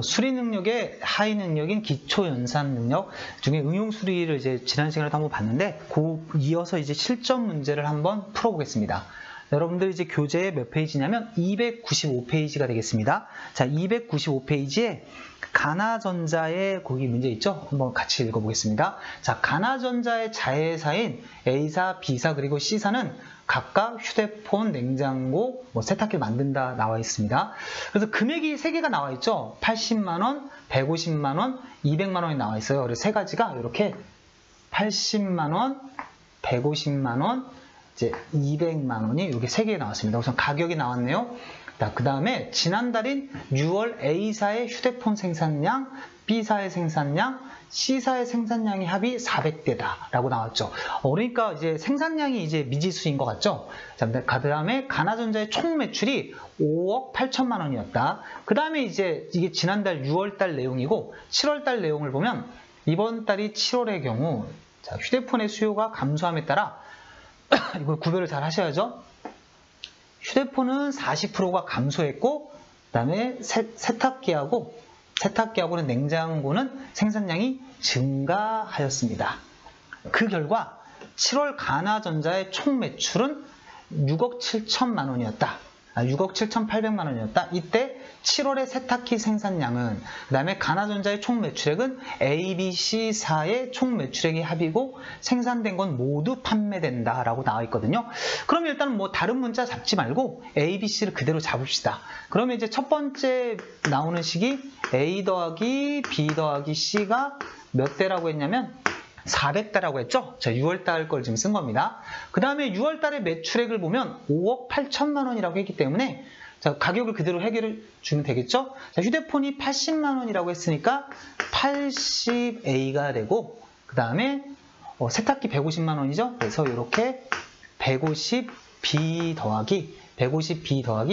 수리 능력의 하위 능력인 기초 연산 능력 중에 응용 수리를 이제 지난 시간에도 한번 봤는데, 이어서 이제 실전 문제를 한번 풀어보겠습니다. 여러분들 이제 교재에 몇 페이지냐면 295페이지가 되겠습니다. 자, 295페이지에 가나전자의 거기 문제 있죠? 한번 같이 읽어보겠습니다. 자, 가나전자의 자회사인 A사, B사 그리고 C사는 각각 휴대폰, 냉장고, 세탁기를 만든다 나와 있습니다. 그래서 금액이 3개가 나와 있죠. 80만원, 150만원, 200만원이 나와 있어요. 그래서 3가지가 이렇게 80만원, 150만원, 이제 200만원이 이렇게 3개 나왔습니다. 우선 가격이 나왔네요. 그 다음에 지난달인 6월 A사의 휴대폰 생산량, B사의 생산량, C사의 생산량이 합이 400대다 라고 나왔죠. 그러니까 이제 생산량이 이제 미지수인 것 같죠. 자, 그 다음에 가나전자의 총 매출이 5억 8천만 원이었다. 그 다음에 이제 이게 지난달 6월달 내용이고 7월달 내용을 보면 이번 달이 7월의 경우 자, 휴대폰의 수요가 감소함에 따라 이걸 구별을 잘 하셔야죠. 휴대폰은 40%가 감소했고, 그 다음에 세탁기하고는 냉장고는 생산량이 증가하였습니다. 그 결과 7월 가나전자의 총 매출은 6억 7천만 원이었다. 6억 7,800만 원이었다. 이때 7월의 세탁기 생산량은, 그 다음에 가나전자의 총 매출액은 A, B, C사의 총 매출액이 합이고 생산된 건 모두 판매된다 라고 나와 있거든요. 그럼 일단 다른 문자 잡지 말고 A, B, C를 그대로 잡읍시다. 그러면 이제 첫 번째 나오는 식이 A 더하기 B 더하기 C가 몇 대라고 했냐면 400대라고 했죠? 자, 6월달 걸 지금 쓴 겁니다. 그 다음에 6월달의 매출액을 보면 5억 8천만 원이라고 했기 때문에 자, 가격을 그대로 해결해 주면 되겠죠? 자, 휴대폰이 80만 원이라고 했으니까 80A가 되고, 그 다음에 세탁기 150만 원이죠? 그래서 이렇게 150B 더하기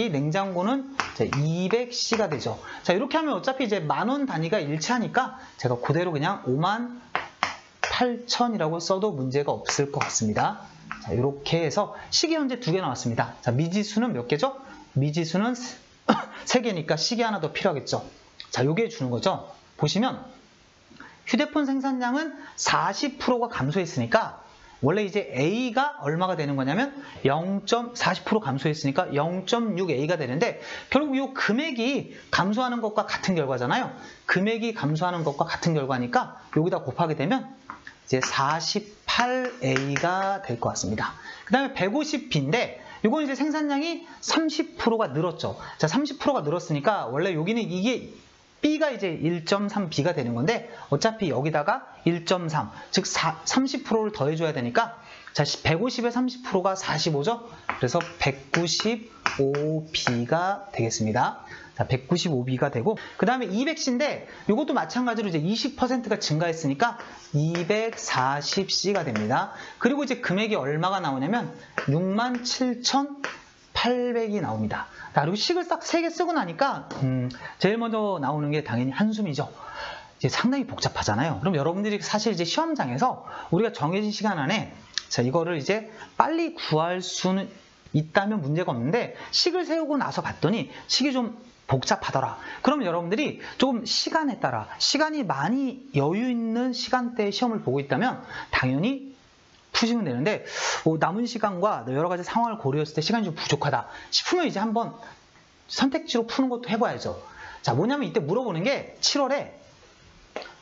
냉장고는 200C가 되죠. 자, 이렇게 하면 어차피 이제 만원 단위가 일치하니까 제가 그대로 그냥 5만 8천이라고 써도 문제가 없을 것 같습니다. 자, 이렇게 해서 시계 현재 2개 나왔습니다. 자, 미지수는 몇 개죠? 미지수는 3개니까 시계 하나 더 필요하겠죠. 자, 요게 주는 거죠. 보시면 휴대폰 생산량은 40%가 감소했으니까 원래 이제 A가 얼마가 되는 거냐면 40% 감소했으니까 0.6A가 되는데, 결국 이 금액이 감소하는 것과 같은 결과잖아요. 금액이 감소하는 것과 같은 결과니까 여기다 곱하게 되면 이제 48A가 될 것 같습니다. 그 다음에 150B인데 이건 이제 생산량이 30%가 늘었죠. 자, 30%가 늘었으니까 원래 여기는 이게 B가 이제 1.3B가 되는 건데 어차피 여기다가 1.3, 즉 30%를 더해줘야 되니까 자, 150에 30%가 45죠? 그래서 195B가 되겠습니다. 자, 195B가 되고, 그 다음에 200C인데 이것도 마찬가지로 이제 20%가 증가했으니까 240C가 됩니다. 그리고 이제 금액이 얼마가 나오냐면 67,800이 나옵니다. 자, 그리고 식을 딱 3개 쓰고 나니까 제일 먼저 나오는 게 당연히 한숨이죠. 이제 상당히 복잡하잖아요. 그럼 여러분들이 사실 이제 시험장에서 우리가 정해진 시간 안에 자, 이거를 이제 빨리 구할 수는 있다면 문제가 없는데 식을 세우고 나서 봤더니 식이 좀 복잡하더라. 그럼 여러분들이 조금 시간에 따라 시간이 많이 여유 있는 시간대에 시험을 보고 있다면 당연히 푸시면 되는데 남은 시간과 여러 가지 상황을 고려했을 때 시간이 좀 부족하다 싶으면 이제 한번 선택지로 푸는 것도 해봐야죠. 자, 뭐냐면 이때 물어보는 게 7월에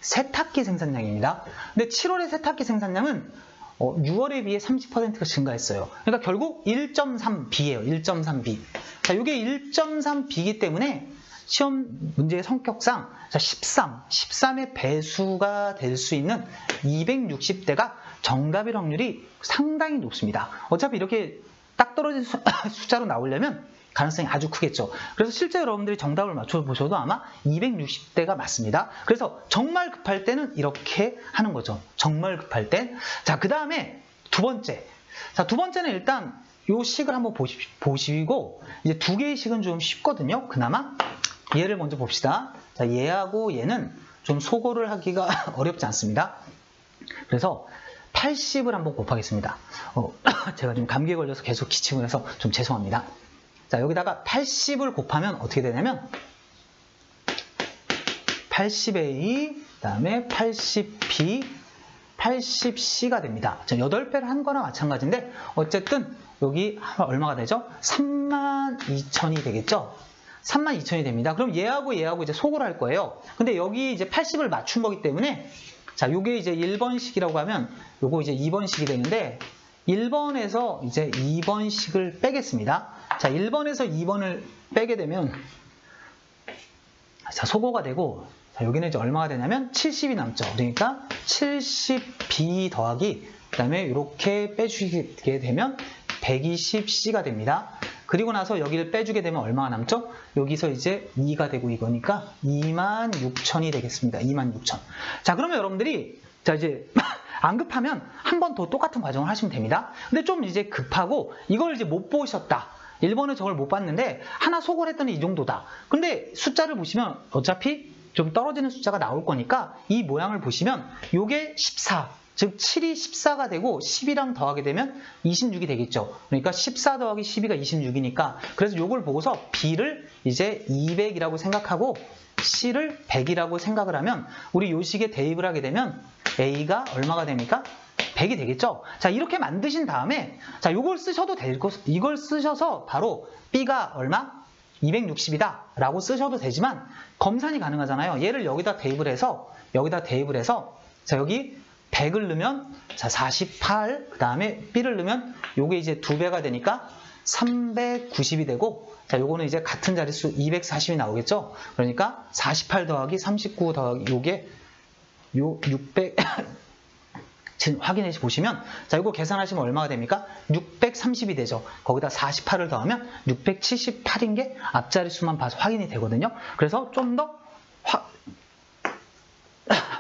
세탁기 생산량입니다. 근데 7월의 세탁기 생산량은 6월에 비해 30%가 증가했어요. 그러니까 결국 1.3B예요. 1.3B. 자, 이게 1.3B이기 때문에 시험 문제의 성격상 13의 배수가 될 수 있는 260대가 정답일 확률이 상당히 높습니다. 어차피 이렇게 딱 떨어진 숫자로 나오려면 가능성이 아주 크겠죠. 그래서 실제 여러분들이 정답을 맞춰보셔도 아마 260대가 맞습니다. 그래서 정말 급할 때는 이렇게 하는 거죠. 정말 급할 때. 자, 그 다음에 두 번째. 자, 두 번째는 일단 이 식을 한번 보시고 이제 두 개의 식은 좀 쉽거든요. 그나마 얘를 먼저 봅시다. 자, 얘하고 얘는 좀 소거를 하기가 어렵지 않습니다. 그래서 80을 한번 곱하겠습니다. 제가 지금 감기에 걸려서 계속 기침을 해서 좀 죄송합니다. 자, 여기다가 80을 곱하면 어떻게 되냐면 80A, 그 다음에 80B, 80C가 됩니다. 8배를 한 거나 마찬가지인데 어쨌든 여기 얼마가 되죠? 32,000이 되겠죠? 32,000이 됩니다. 그럼 얘하고 이제 속을 할 거예요. 근데 여기 이제 80을 맞춘 거기 때문에 자, 요게 이제 1번식이라고 하면 요거 이제 2번식이 되는데 1번에서 이제 2번식을 빼겠습니다. 자, 1번에서 2번을 빼게 되면 자, 소거가 되고 자, 여기는 이제 얼마가 되냐면 70이 남죠. 그러니까 70B 더하기 그 다음에 이렇게 빼주게 되면 120C가 됩니다. 그리고 나서 여기를 빼주게 되면 얼마가 남죠? 여기서 이제 2가 되고 이거니까 26,000이 되겠습니다. 26,000. 자, 그러면 여러분들이 자 이제 안 급하면 한 번 더 똑같은 과정을 하시면 됩니다. 근데 좀 이제 급하고 이걸 이제 못 보셨다. 1번에 저걸 못 봤는데 하나 속을 했더니 이 정도다. 근데 숫자를 보시면 어차피 좀 떨어지는 숫자가 나올 거니까 이 모양을 보시면 요게 14. 즉 7이 14가 되고 10이랑 더하게 되면 26이 되겠죠. 그러니까 14 더하기 12가 26이니까 그래서 요걸 보고서 B를 이제 200이라고 생각하고 C를 100이라고 생각을 하면 우리 요 식에 대입을 하게 되면 A가 얼마가 됩니까? 100이 되겠죠. 자, 이렇게 만드신 다음에 자, 요걸 쓰셔도 되고 이걸 쓰셔서 바로 B가 얼마? 260이다 라고 쓰셔도 되지만 검산이 가능하잖아요. 얘를 여기다 대입을 해서 자, 여기 100을 넣으면 자 48, 그 다음에 B를 넣으면 요게 이제 2배가 되니까 390이 되고 자 요거는 이제 같은 자릿수 240이 나오겠죠. 그러니까 48 더하기 39 더하기 요게 요 600 지금 확인해 보시면 자 이거 계산하시면 얼마가 됩니까? 630이 되죠. 거기다 48을 더하면 678인 게 앞자릿수만 봐서 확인이 되거든요. 그래서 좀 더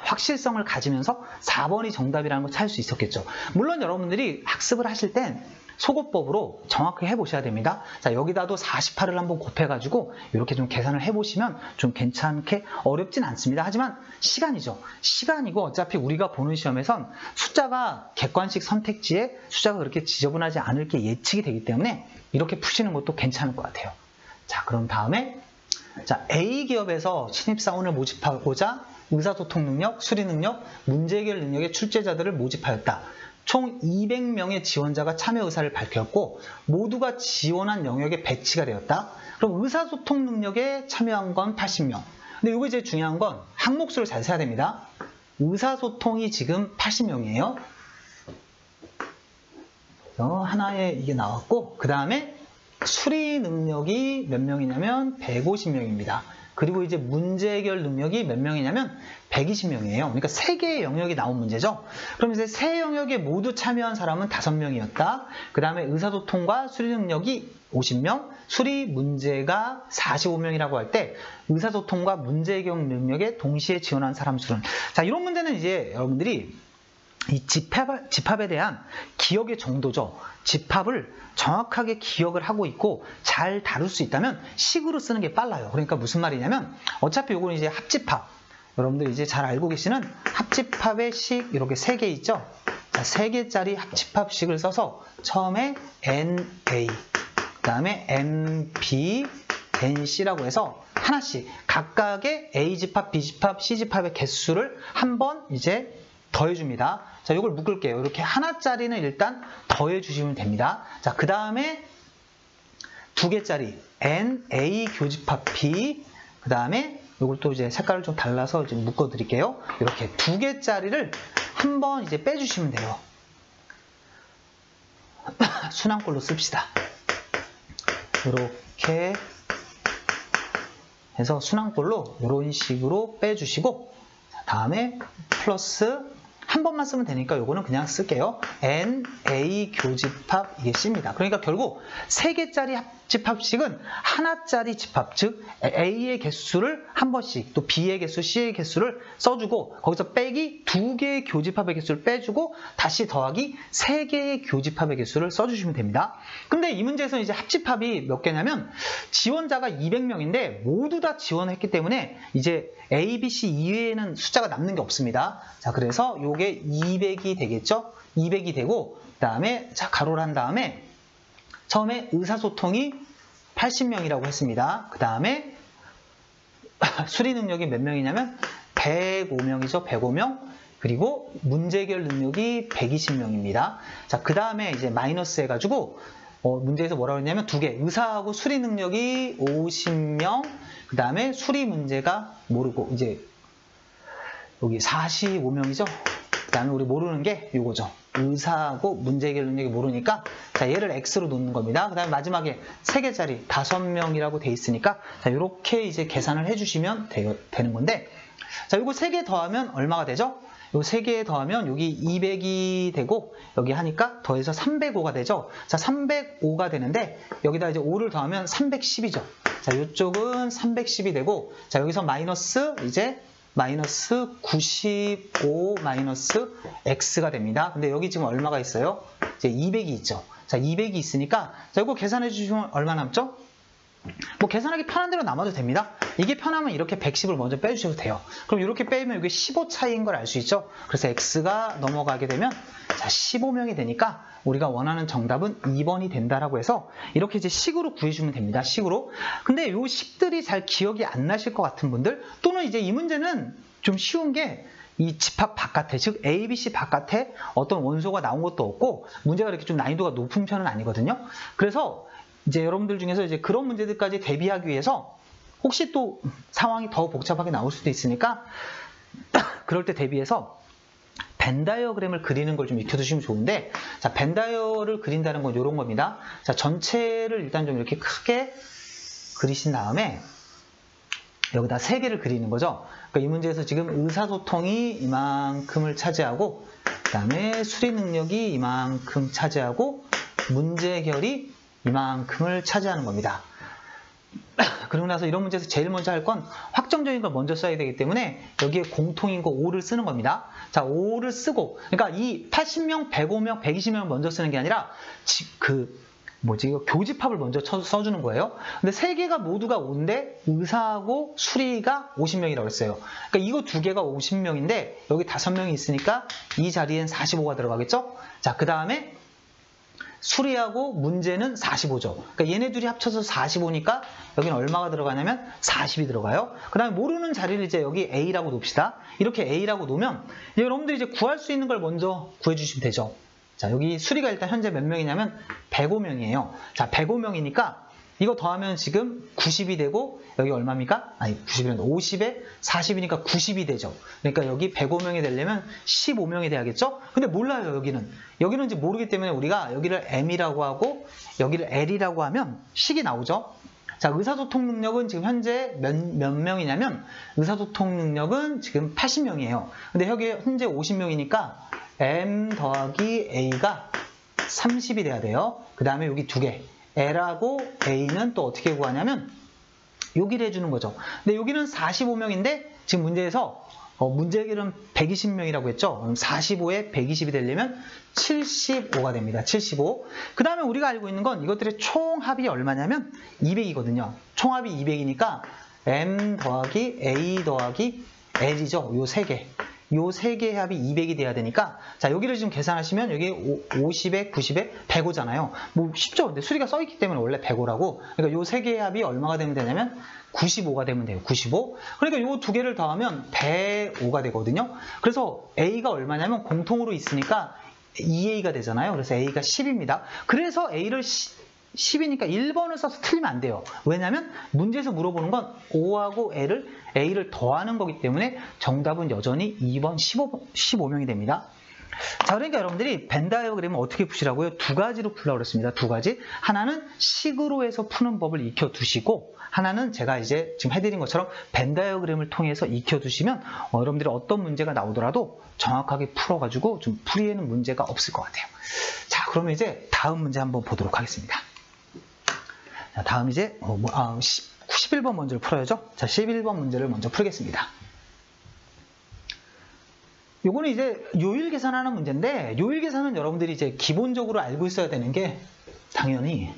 확실성을 가지면서 4번이 정답이라는 걸 찾을 수 있었겠죠. 물론 여러분들이 학습을 하실 땐 소거법으로 정확하게 해보셔야 됩니다. 자, 여기다도 48을 한번 곱해가지고 이렇게 좀 계산을 해보시면 좀 괜찮게 어렵진 않습니다. 하지만 시간이죠. 시간이고 어차피 우리가 보는 시험에선 숫자가 객관식 선택지에 숫자가 그렇게 지저분하지 않을 게 예측이 되기 때문에 이렇게 푸시는 것도 괜찮을 것 같아요. 자, 그럼 다음에 자, A기업에서 신입사원을 모집하고자 의사소통 능력, 수리 능력, 문제 해결 능력의 출제자들을 모집하였다. 총 200명의 지원자가 참여 의사를 밝혔고 모두가 지원한 영역에 배치가 되었다. 그럼 의사소통 능력에 참여한 건 80명. 근데 이거 이제 중요한 건 항목수를 잘 세야 됩니다. 의사소통이 지금 80명이에요. 하나에 이게 나왔고 그 다음에 수리 능력이 몇 명이냐면 150명입니다. 그리고 이제 문제 해결 능력이 몇 명이냐면 120명이에요. 그러니까 3개의 영역이 나온 문제죠. 그럼 이제 3영역에 모두 참여한 사람은 5명이었다. 그 다음에 의사소통과 수리 능력이 50명, 수리 문제가 45명이라고 할 때 의사소통과 문제 해결 능력에 동시에 지원한 사람 수는 자, 이런 문제는 이제 여러분들이 이 집합에 대한 기억의 정도죠. 집합을 정확하게 기억을 하고 있고 잘 다룰 수 있다면 식으로 쓰는 게 빨라요. 그러니까 무슨 말이냐면 어차피 이거는 이제 합집합. 여러분들 이제 잘 알고 계시는 합집합의 식 이렇게 3개 있죠. 자, 3개짜리 합집합식을 써서 처음에 NA, 그 다음에 NB, NC라고 해서 하나씩 각각의 A집합, B집합, C집합의 개수를 한번 이제 더해줍니다. 자, 이걸 묶을게요. 이렇게 하나짜리는 일단 더해주시면 됩니다. 자, 그 다음에 2개짜리 NA 교집합 B, 그 다음에 이걸 또 이제 색깔을 좀 달라서 좀 묶어드릴게요. 이렇게 2개짜리를 한번 이제 빼주시면 돼요. 순환꼴로 씁시다. 이렇게 해서 순환꼴로 이런 식으로 빼주시고 다음에 플러스 한 번만 쓰면 되니까 이거는 그냥 쓸게요. N, A 교집합 이게 C입니다. 그러니까 결국 3개짜리 합집합식은 하나짜리 집합, 즉 A의 개수를 한 번씩 또 B의 개수, C의 개수를 써주고 거기서 빼기 2개의 교집합의 개수를 빼주고 다시 더하기 3개의 교집합의 개수를 써주시면 됩니다. 근데 이 문제에서 이제 합집합이 몇 개냐면 지원자가 200명인데 모두 다 지원했기 때문에 이제 A, B, C 이외에는 숫자가 남는 게 없습니다. 자, 그래서 요게 200이 되겠죠? 200이 되고, 그 다음에, 자, 가로를 한 다음에, 처음에 의사소통이 80명이라고 했습니다. 그 다음에, 수리 능력이 몇 명이냐면 105명이죠. 105명. 그리고 문제 해결 능력이 120명입니다. 자, 그 다음에 이제 마이너스 해가지고 문제에서 뭐라고 했냐면 두 개. 의사하고 수리 능력이 50명. 그 다음에 수리 문제가 모르고 이제 여기 45명이죠. 그 다음에 우리 모르는 게 이거죠. 의사하고 문제 해결 능력이 모르니까 자, 얘를 X로 놓는 겁니다. 그 다음에 마지막에 3개짜리 5명이라고 돼 있으니까 자, 이렇게 이제 계산을 해주시면 되는 건데 자, 이거 3개 더하면 얼마가 되죠? 요 3개 더하면 여기 200이 되고 여기 하니까 더해서 305가 되죠. 자, 305가 되는데 여기다 이제 5를 더하면 310이죠. 자, 이쪽은 310이 되고 자, 여기서 마이너스 이제 마이너스 95 마이너스 X가 됩니다. 근데 여기 지금 얼마가 있어요? 이제 200이 있죠. 자, 200이 있으니까 자, 이거 계산해 주시면 얼마 남죠? 뭐 계산하기 편한 대로 남아도 됩니다. 이게 편하면 이렇게 110을 먼저 빼주셔도 돼요. 그럼 이렇게 빼면 이게 15 차이인 걸 알 수 있죠. 그래서 X가 넘어가게 되면 자, 15명이 되니까 우리가 원하는 정답은 2번이 된다라고 해서 이렇게 이제 식으로 구해주면 됩니다. 식으로. 근데 요 식들이 잘 기억이 안 나실 것 같은 분들 또는 이제 이 문제는 좀 쉬운 게 이 집합 바깥에, 즉 ABC 바깥에 어떤 원소가 나온 것도 없고 문제가 이렇게 좀 난이도가 높은 편은 아니거든요. 그래서 이제 여러분들 중에서 이제 그런 문제들까지 대비하기 위해서 혹시 또 상황이 더 복잡하게 나올 수도 있으니까 그럴 때 대비해서 벤 다이어그램을 그리는 걸 좀 익혀두시면 좋은데 자, 벤 다이어를 그린다는 건 이런 겁니다. 자, 전체를 일단 좀 이렇게 크게 그리신 다음에 여기다 3개를 그리는 거죠. 그러니까 이 문제에서 지금 의사소통이 이만큼을 차지하고 그 다음에 수리 능력이 이만큼 차지하고 문제 해결이 이만큼을 차지하는 겁니다. 그러고 나서 이런 문제에서 제일 먼저 할 건 확정적인 걸 먼저 써야 되기 때문에 여기에 공통인 거 5를 쓰는 겁니다. 자, 5를 쓰고 그러니까 이 80명, 105명, 120명을 먼저 쓰는 게 아니라 이거 교집합을 먼저 써주는 거예요. 근데 3개가 모두가 5인데 의사하고 수리가 50명이라고 했어요. 그러니까 이거 2개가 50명인데 여기 5명이 있으니까 이 자리엔 45가 들어가겠죠? 자, 그 다음에 수리하고 문제는 45죠. 그러니까 얘네 둘이 합쳐서 45니까 여기는 얼마가 들어가냐면 40이 들어가요. 그 다음에 모르는 자리를 이제 여기 A라고 놓읍시다. 이렇게 A라고 놓으면 여러분들이 이제 구할 수 있는 걸 먼저 구해주시면 되죠. 자, 여기 수리가 일단 현재 몇 명이냐면 105명이에요. 자, 105명이니까 이거 더하면 지금 90이 되고 여기 얼마입니까? 아니 90이면 50에 40이니까 90이 되죠. 그러니까 여기 105명이 되려면 15명이 돼야겠죠? 근데 몰라요. 여기는 이제 모르기 때문에 우리가 여기를 M이라고 하고 여기를 L이라고 하면 식이 나오죠. 자, 의사소통 능력은 지금 현재 몇 명이냐면 의사소통 능력은 지금 80명이에요. 근데 여기 현재 50명이니까 M 더하기 A가 30이 돼야 돼요. 그 다음에 여기 2개. L하고 A는 또 어떻게 구하냐면 여기를 해주는 거죠. 근데 여기는 45명인데 지금 문제에서 문제 해결은 120명이라고 했죠. 그럼 45에 120이 되려면 75가 됩니다. 75. 그 다음에 우리가 알고 있는 건 이것들의 총합이 얼마냐면 200이거든요. 총합이 200이니까 M 더하기 A 더하기 L이죠. 요 3개. 요 3개의 합이 200이 돼야 되니까 자, 여기를 지금 계산하시면 여기 50에 90에 105잖아요. 뭐 쉽죠? 근데 수리가 써있기 때문에 원래 105라고. 그러니까 요 3개의 합이 얼마가 되면 되냐면 95가 되면 돼요. 95. 그러니까 요 2개를 더하면 105가 되거든요. 그래서 A가 얼마냐면 공통으로 있으니까 2A가 되잖아요. 그래서 A가 10입니다. 그래서 A를 10이니까 1번을 써서 틀리면 안 돼요. 왜냐하면 문제에서 물어보는 건 O하고 A를 더하는 거기 때문에 정답은 여전히 2번 15명이 됩니다. 자, 그러니까 여러분들이 벤 다이어그램을 어떻게 푸시라고요? 2가지로 풀라고 그랬습니다. 2가지. 하나는 식으로 해서 푸는 법을 익혀두시고 하나는 제가 이제 지금 해드린 것처럼 벤 다이어그램을 통해서 익혀두시면 여러분들이 어떤 문제가 나오더라도 정확하게 풀어가지고 좀 풀이에는 문제가 없을 것 같아요. 자, 그러면 이제 다음 문제 한번 보도록 하겠습니다. 자, 다음 이제 11번 문제를 풀어야죠. 자, 11번 문제를 먼저 풀겠습니다. 요거는 이제 요일 계산하는 문제인데 요일 계산은 여러분들이 이제 기본적으로 알고 있어야 되는 게 당연히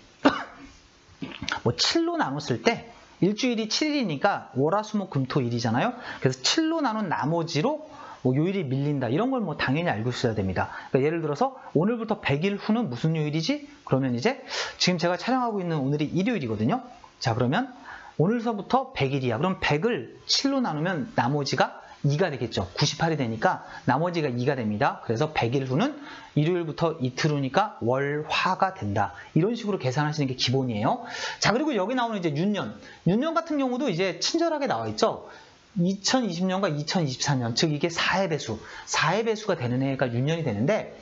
뭐 7로 나눴을 때 일주일이 7일이니까 월화수목금토일이잖아요. 그래서 7로 나눈 나머지로 뭐 요일이 밀린다 이런 걸 뭐 당연히 알고 있어야 됩니다. 그러니까 예를 들어서 오늘부터 100일 후는 무슨 요일이지? 그러면 이제 지금 제가 촬영하고 있는 오늘이 일요일이거든요. 자, 그러면 오늘서부터 100일이야. 그럼 100을 7로 나누면 나머지가 2가 되겠죠. 98이 되니까 나머지가 2가 됩니다. 그래서 100일 후는 일요일부터 이틀 후니까 월, 화가 된다. 이런 식으로 계산하시는 게 기본이에요. 자, 그리고 여기 나오는 이제 윤년. 윤년 같은 경우도 이제 친절하게 나와 있죠. 2020년과 2024년, 즉 이게 4의 배수. 4의 배수가 되는 해가 윤년이 되는데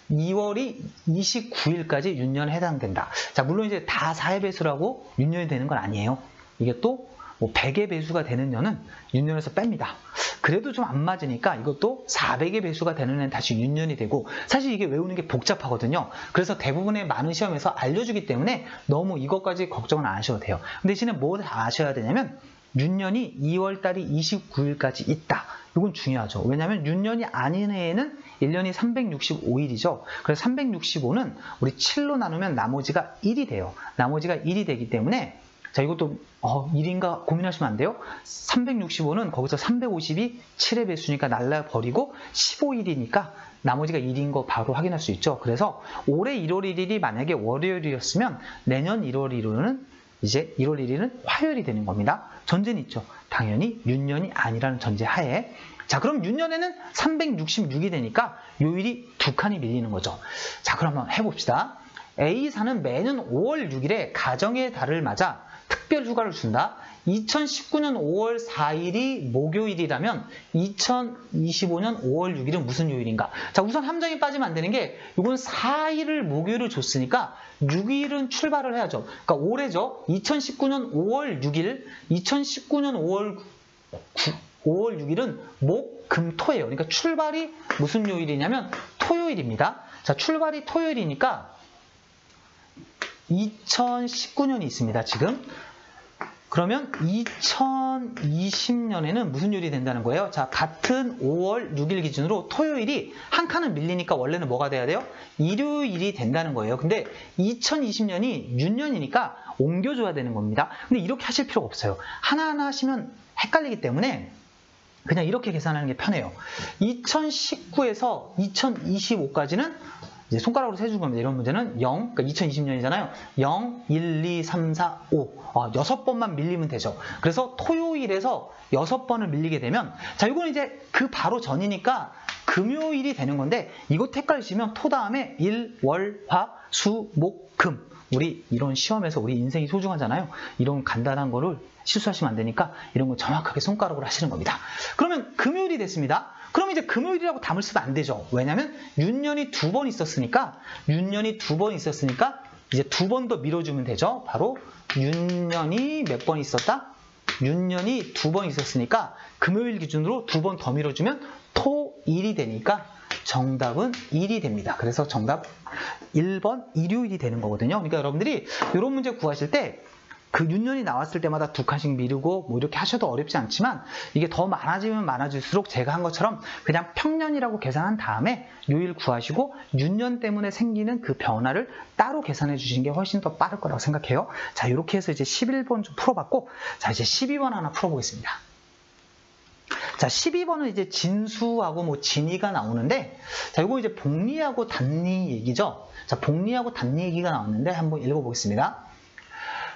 2월이 29일까지 윤년에 해당된다. 자, 물론 이제 다 4의 배수라고 윤년이 되는 건 아니에요. 이게 또 100의 배수가 되는 년은 윤년에서 뺍니다. 그래도 좀 안 맞으니까 이것도 400의 배수가 되는 애는 다시 윤년이 되고, 사실 이게 외우는 게 복잡하거든요. 그래서 대부분의 많은 시험에서 알려주기 때문에 너무 이것까지 걱정은 안 하셔도 돼요. 근데 대신에 뭐 아셔야 되냐면 윤년이 2월달이 29일까지 있다. 이건 중요하죠. 왜냐하면 윤년이 아닌 해에는 1년이 365일이죠. 그래서 365는 우리 7로 나누면 나머지가 1이 돼요. 나머지가 1이 되기 때문에 자, 이것도 1인가 고민하시면 안 돼요. 365는 거기서 350이 7의 배수니까 날라버리고 15일이니까 나머지가 1인 거 바로 확인할 수 있죠. 그래서 올해 1월 1일이 만약에 월요일이었으면 내년 1월 1일은 이제 1월 1일은 화요일이 되는 겁니다. 전제는 있죠. 당연히 윤년이 아니라는 전제 하에. 자, 그럼 윤년에는 366이 되니까 요일이 2칸이 밀리는 거죠. 자, 그럼 한번 해봅시다. A사는 매년 5월 6일에 가정의 달을 맞아 특별 휴가를 준다. 2019년 5월 4일이 목요일이라면 2025년 5월 6일은 무슨 요일인가? 자, 우선 함정이 빠지면 안 되는 게 이건 4일을 목요일을 줬으니까 6일은 출발을 해야죠. 그러니까 올해죠. 2019년 5월 6일, 2019년 5월 6일은 목, 금, 토예요. 그러니까 출발이 무슨 요일이냐면 토요일입니다. 자, 출발이 토요일이니까 2019년이 있습니다, 지금. 그러면 2020년에는 무슨 요일이 된다는 거예요? 자, 같은 5월 6일 기준으로 토요일이 한 칸은 밀리니까 원래는 뭐가 돼야 돼요? 일요일이 된다는 거예요. 근데 2020년이 윤년이니까 옮겨줘야 되는 겁니다. 근데 이렇게 하실 필요가 없어요. 하나하나 하시면 헷갈리기 때문에 그냥 이렇게 계산하는 게 편해요. 2019에서 2025까지는 이제 손가락으로 세준 겁니다. 이런 문제는 0, 그러니까 2020년이잖아요. 0, 1, 2, 3, 4, 5. 6번만 밀리면 되죠. 그래서 토요일에서 6번을 밀리게 되면, 자, 이거는 이제 그 바로 전이니까 금요일이 되는 건데, 이것 헷갈리시면 토 다음에 일, 월, 화, 수, 목, 금. 우리 이런 시험에서 우리 인생이 소중하잖아요. 이런 간단한 거를 실수하시면 안 되니까 이런 거 정확하게 손가락으로 하시는 겁니다. 그러면 금요일이 됐습니다. 그럼 이제 금요일이라고 담을 쓰면 안 되죠. 왜냐면 윤년이 2번 있었으니까 이제 2번 더 밀어주면 되죠. 바로 윤년이 몇 번 있었다? 윤년이 2번 있었으니까 금요일 기준으로 2번 더 밀어주면 토일이 되니까 정답은 1이 됩니다. 그래서 정답 1번 일요일이 되는 거거든요. 그러니까 여러분들이 이런 문제 구하실 때 그 윤년이 나왔을 때마다 2칸씩 미루고 뭐 이렇게 하셔도 어렵지 않지만 이게 더 많아지면 많아질수록 제가 한 것처럼 그냥 평년이라고 계산한 다음에 요일 구하시고 윤년 때문에 생기는 그 변화를 따로 계산해 주시는 게 훨씬 더 빠를 거라고 생각해요. 자, 이렇게 해서 이제 11번 좀 풀어봤고, 자, 이제 12번 하나 풀어보겠습니다. 자, 12번은 이제 진수하고 뭐 진이가 나오는데, 자, 이거 이제 복리하고 단리 얘기죠. 자, 복리하고 단리 얘기가 나왔는데 한번 읽어보겠습니다.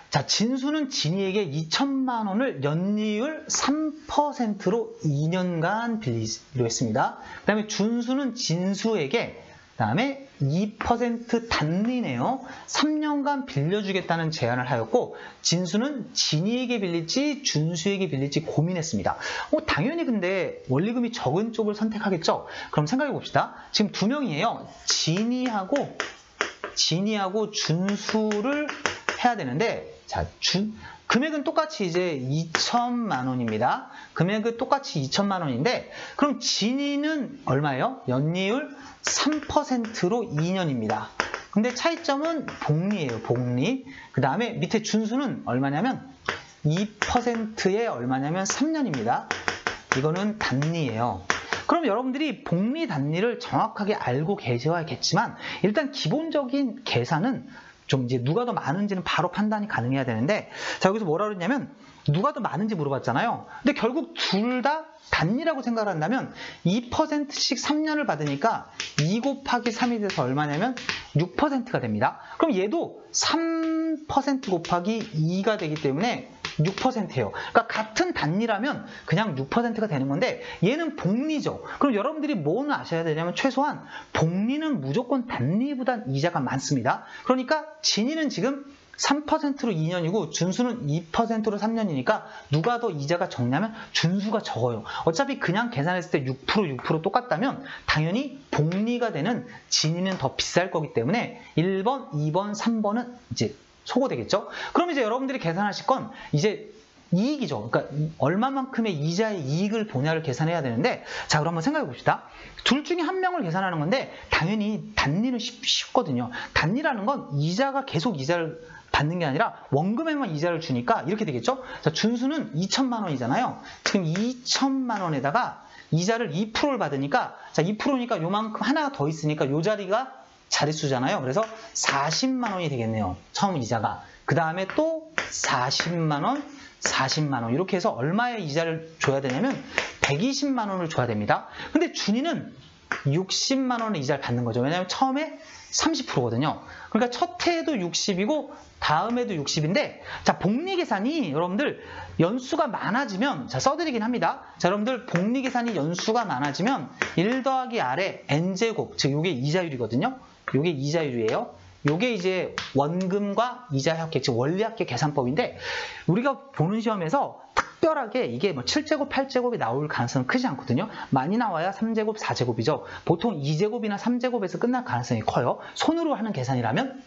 자, 진수는 진이에게 2천만 원을 연이율 3%로 2년간 빌리기로 했습니다. 그 다음에 준수는 진수에게 그다음에 2% 단리네요. 3년간 빌려주겠다는 제안을 하였고, 진수는 진이에게 빌릴지 준수에게 빌릴지 고민했습니다. 당연히 근데 원리금이 적은 쪽을 선택하겠죠? 그럼 생각해 봅시다. 지금 2명이에요. 진이하고 준수를 해야 되는데, 자, 금액은 똑같이 이제 2천만 원입니다. 금액은 똑같이 2천만 원인데, 그럼 진이는 얼마예요? 연이율 3%로 2년입니다. 근데 차이점은 복리예요, 복리. 그 다음에 밑에 준수는 얼마냐면 2%에 얼마냐면 3년입니다. 이거는 단리예요. 그럼 여러분들이 복리 단리를 정확하게 알고 계셔야겠지만, 일단 기본적인 계산은 좀 이제 누가 더 많은지는 바로 판단이 가능해야 되는데, 자, 여기서 뭐라 그랬냐면 누가 더 많은지 물어봤잖아요. 근데 결국 둘 다 단리라고 생각을 한다면 2%씩 3년을 받으니까 2 곱하기 3이 돼서 얼마냐면 6%가 됩니다. 그럼 얘도 3% 곱하기 2가 되기 때문에 6%예요. 그러니까 같은 단위라면 그냥 6%가 되는 건데 얘는 복리죠. 그럼 여러분들이 뭐는 아셔야 되냐면 최소한 복리는 무조건 단리보단 이자가 많습니다. 그러니까 진위는 지금 3%로 2년이고 준수는 2%로 3년이니까 누가 더 이자가 적냐면 준수가 적어요. 어차피 그냥 계산했을 때 6% 똑같다면 당연히 복리가 되는 진위는 더 비쌀 거기 때문에 1번, 2번, 3번은 이제 소거되겠죠. 그럼 이제 여러분들이 계산하실 건 이제 이익이죠. 그러니까 얼마만큼의 이자의 이익을 보냐를 계산해야 되는데 자, 그럼 한번 생각해 봅시다. 둘 중에 한 명을 계산하는 건데 당연히 단리는 쉽거든요. 단리라는 건 이자가 계속 이자를 받는 게 아니라 원금에만 이자를 주니까 이렇게 되겠죠. 자, 준수는 2천만 원이잖아요. 지금 2천만 원에다가 이자를 2%를 받으니까 자, 2%니까 요만큼 하나 더 있으니까 요 자리가 자릿수잖아요. 그래서 40만 원이 되겠네요. 처음 이자가. 그 다음에 또 40만 원, 40만 원 이렇게 해서 얼마의 이자를 줘야 되냐면 120만 원을 줘야 됩니다. 근데 준이는 60만 원의 이자를 받는 거죠. 왜냐하면 처음에 30%거든요. 그러니까 첫 해에도 60이고 다음에도 60인데 자, 복리 계산이 여러분들 연수가 많아지면 자, 써드리긴 합니다. 자, 여러분들 복리 계산이 연수가 많아지면 1 더하기 R의 N제곱, 즉 이게 이자율이거든요. 이게 이자율이에요. 요게 이제 원금과 이자 합계, 즉 원리합계 계산법인데 우리가 보는 시험에서 특별하게 이게 뭐 7제곱, 8제곱이 나올 가능성은 크지 않거든요. 많이 나와야 3제곱, 4제곱이죠. 보통 2제곱이나 3제곱에서 끝날 가능성이 커요. 손으로 하는 계산이라면.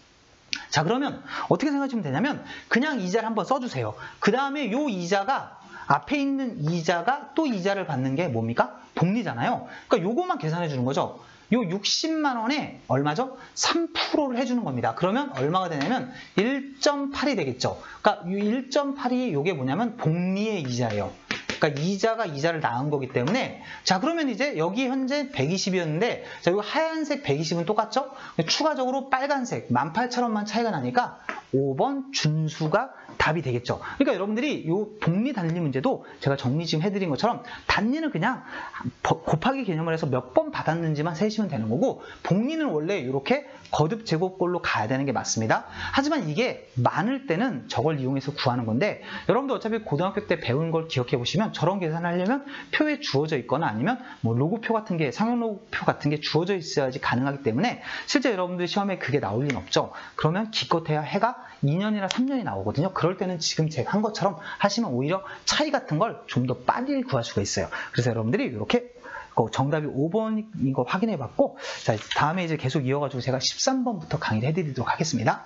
자, 그러면 어떻게 생각하시면 되냐면 그냥 이자를 한번 써주세요. 그 다음에 요 이자가 앞에 있는 이자가 또 이자를 받는 게 뭡니까? 복리잖아요. 그러니까 요거만 계산해 주는 거죠. 요 60만 원에 얼마죠? 3%를 해주는 겁니다. 그러면 얼마가 되냐면 1.8이 되겠죠. 그러니까 1.8이 요게 뭐냐면 복리의 이자예요. 그러니까 이자가 이자를 낳은 거기 때문에 자, 그러면 이제 여기 현재 120이었는데 자, 요 하얀색 120은 똑같죠? 추가적으로 빨간색 18,000원만 차이가 나니까 5번 준수가 답이 되겠죠. 그러니까 여러분들이 이 복리 단리 문제도 제가 정리 지금 해드린 것처럼 단리는 그냥 곱하기 개념을 해서 몇 번 받았는지만 세시면 되는 거고 복리는 원래 이렇게 거듭 제곱꼴로 가야 되는 게 맞습니다. 하지만 이게 많을 때는 저걸 이용해서 구하는 건데 여러분들 어차피 고등학교 때 배운 걸 기억해 보시면 저런 계산을 하려면 표에 주어져 있거나 아니면 뭐 로고표 같은 게 상용 로고표 같은 게 주어져 있어야지 가능하기 때문에 실제 여러분들 시험에 그게 나올 리는 없죠. 그러면 기껏해야 해가 2년이나 3년이 나오거든요. 그럴 때는 지금 제가 한 것처럼 하시면 오히려 차이 같은 걸 좀 더 빨리 구할 수가 있어요. 그래서 여러분들이 이렇게 정답이 5번인 거 확인해 봤고 자, 다음에 이제 계속 이어가지고 제가 13번부터 강의를 해드리도록 하겠습니다.